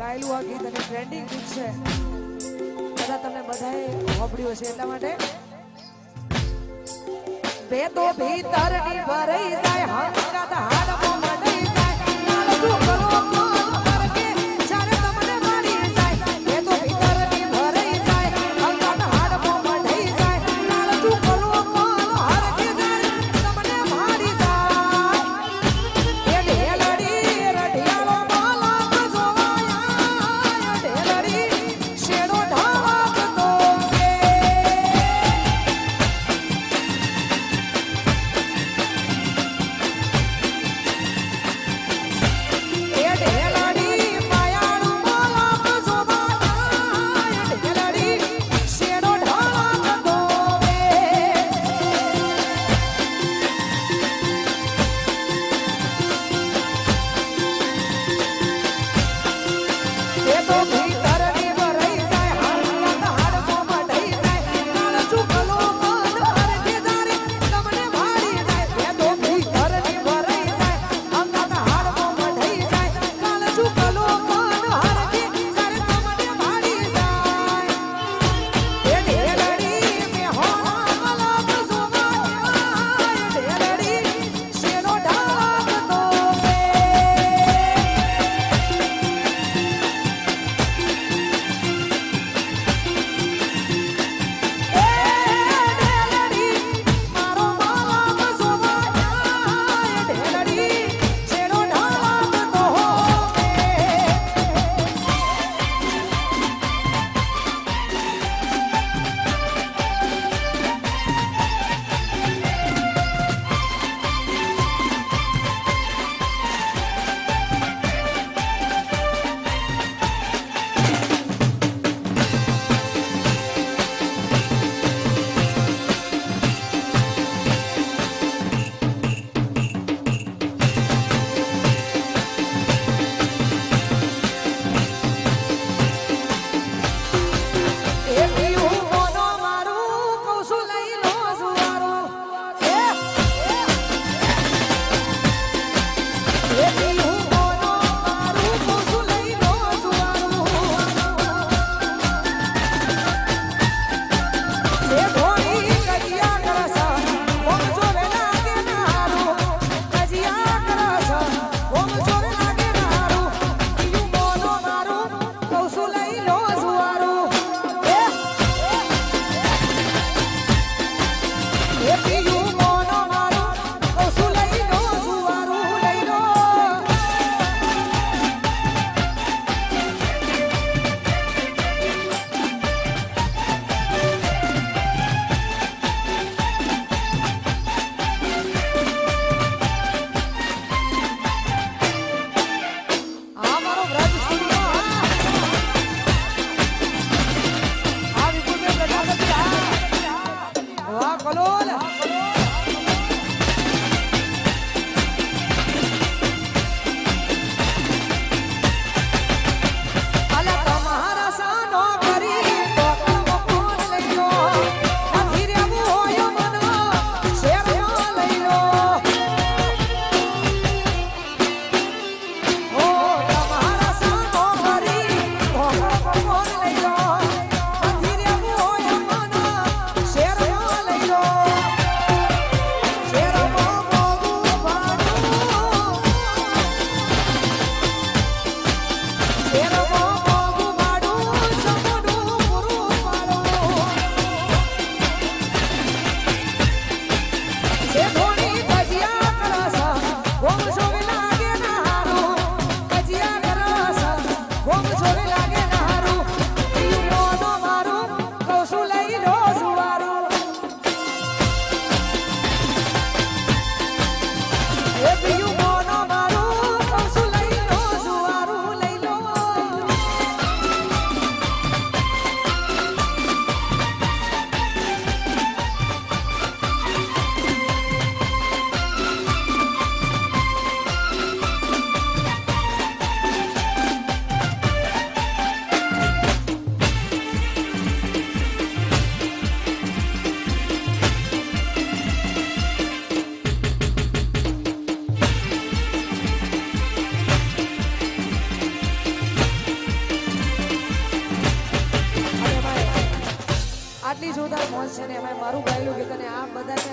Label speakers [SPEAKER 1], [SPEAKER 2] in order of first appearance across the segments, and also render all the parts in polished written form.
[SPEAKER 1] ગાયેલું આ ગીત અને ટ્રેન્ડિંગ ગીત છે બધા તમને બધાએ સાંભળ્યું છે એટલા માટે બે તો ભીતરની ભરાઈ જાય હંગાત હાડમાં મંડાઈ જાય લાલચું કરો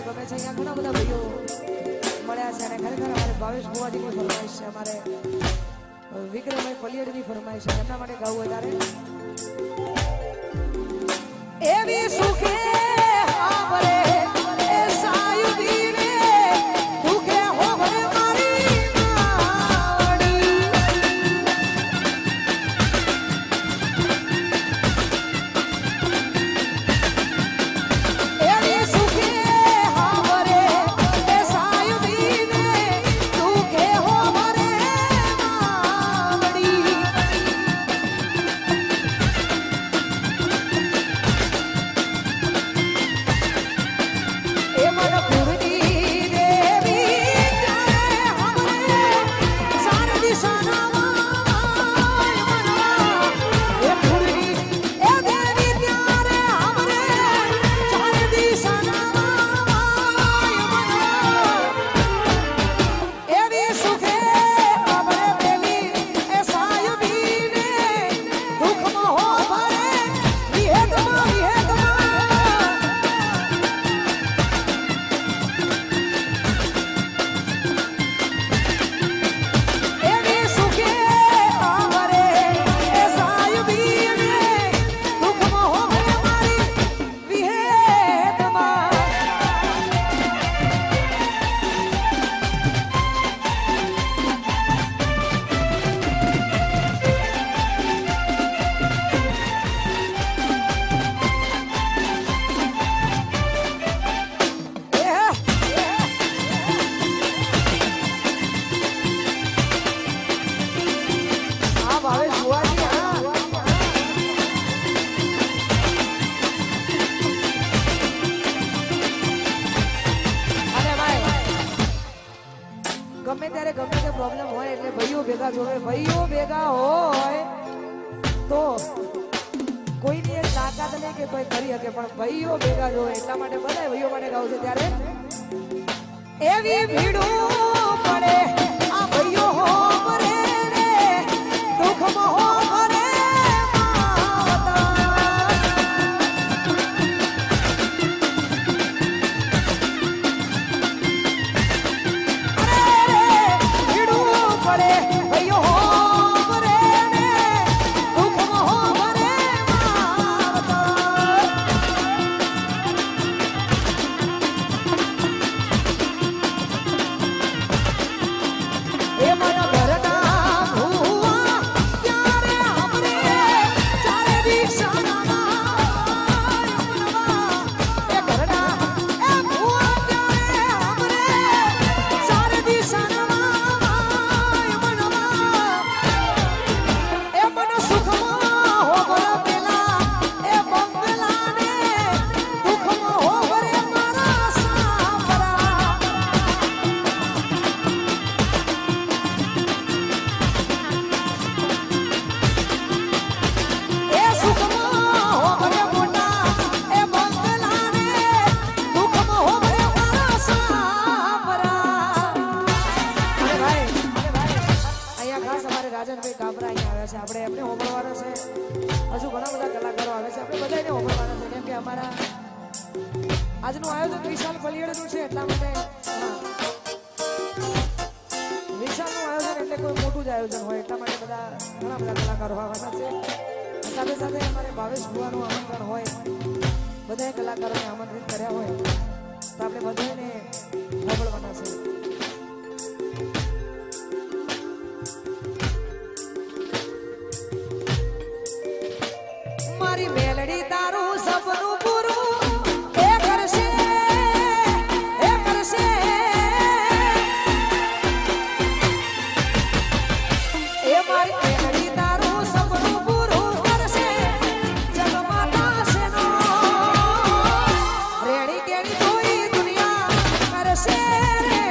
[SPEAKER 1] ગમે છે અહીંયા ઘણા બધા ભાઈઓ મળ્યા છે અને ખરેખર અમારે ભાવેશ ભુવાજીની ફરમાઈશ છે અમારે વિક્રમભાઈ પલિયડની ફરમાઈશ છે એમના માટે ગાવું વધારે એવી સુખે આવરે એ સાયુદીને દુખે હોવરે મારી માવડી એવી સુખે આવરે એ સાયુદીને દુખે હોવરે માવડી ગમે ત્યારે ગમે તે પ્રોબ્લેમ હોય એટલે ભાઈઓ ભેગા જોવે ભાઈઓ ભેગા હોય તો કોઈની એક તાકાત નહીં કે કોઈ કરી શકે પણ ભાઈઓ ભેગા જોવે એટલા માટે બધા ભાઈઓ માટે ગાવું છે ત્યારે એવી ભીડું પડે આ ભાઈઓ હો મરે રે દુઃખમાં હો મરે આપણે એમને હોબળવાના છે હજુ ઘણા બધા કલાકારો આવે છે આપણે બધાને હોબળવાના છે કેમ કે અમારા આજનું આયોજન વિશાલ પલિયડનું છે એટલા માટે વિશાલનું આયોજન એટલે કોઈ મોટું જ આયોજન હોય એટલા માટે બધા ઘણા બધા કલાકારો આવવાના છે સાથે સાથે અમારે ભાવેશ ભુવાનું આમંત્રણ હોય બધા કલાકારોને આમંત્રિત કર્યા હોય તો આપણે બધાને હોબળવાના છે મારી મેલડી તારું સપનું પૂરું એ કરશે એ મારી મેલડી તારું સપનું પૂરું કરશે જગમાતા સેનો રેડી કેડી જોઈ દુનિયા કરશે રે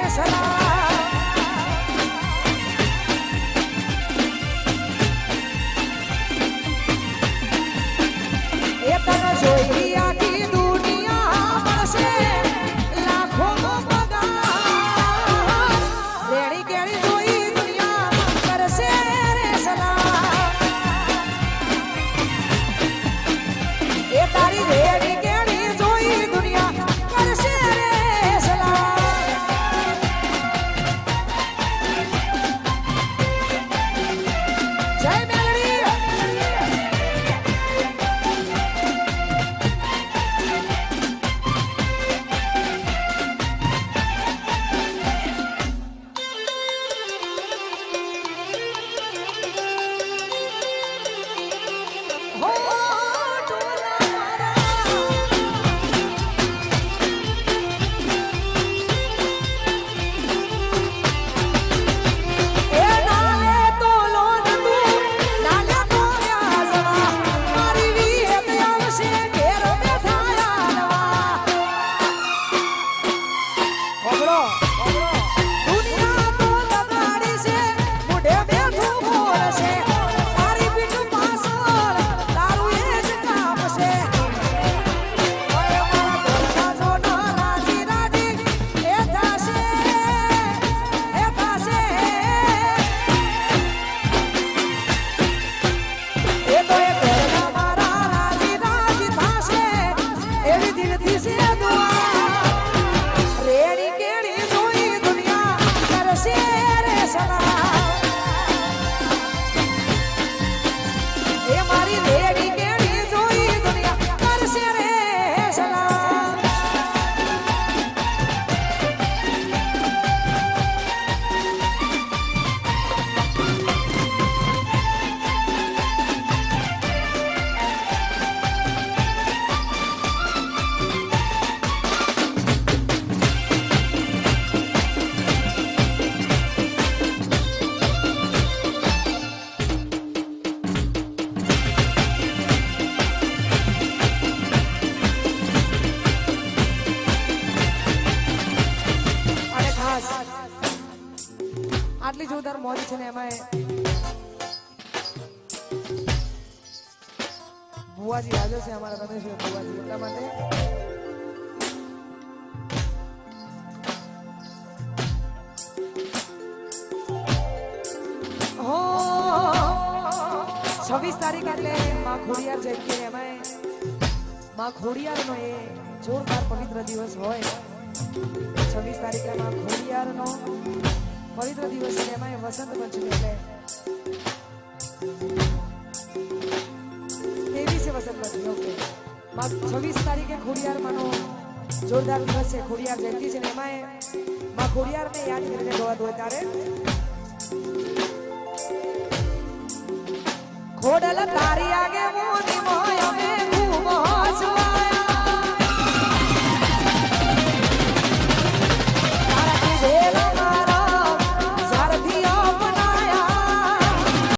[SPEAKER 1] છે ને એમાં બુવાજી હાજર છે અમારા રમેશભાઈ બુવાજી એટલા માટે હો 26 તારીખ એટલે માં ખોડિયાર જયંતિ એમાં માં ખોડિયારનો એ જોરદાર પવિત્ર દિવસ હોય 26 તારીખે માં ખોડિયારનો પવિત્ર દિવસ છે એમાં વસંત પંચમી એટલે વસંત પંચમી ઓકે માં 26 તારીખે ખોડિયાર માનો જોરદાર દિવસ છે ખોડિયાર જયંતિ છે ને એમાં માં ખોડિયારને યાદ કરીને ગવાતું હોય ત્યારે ખોડલ તારી આગે મોની મોય અમે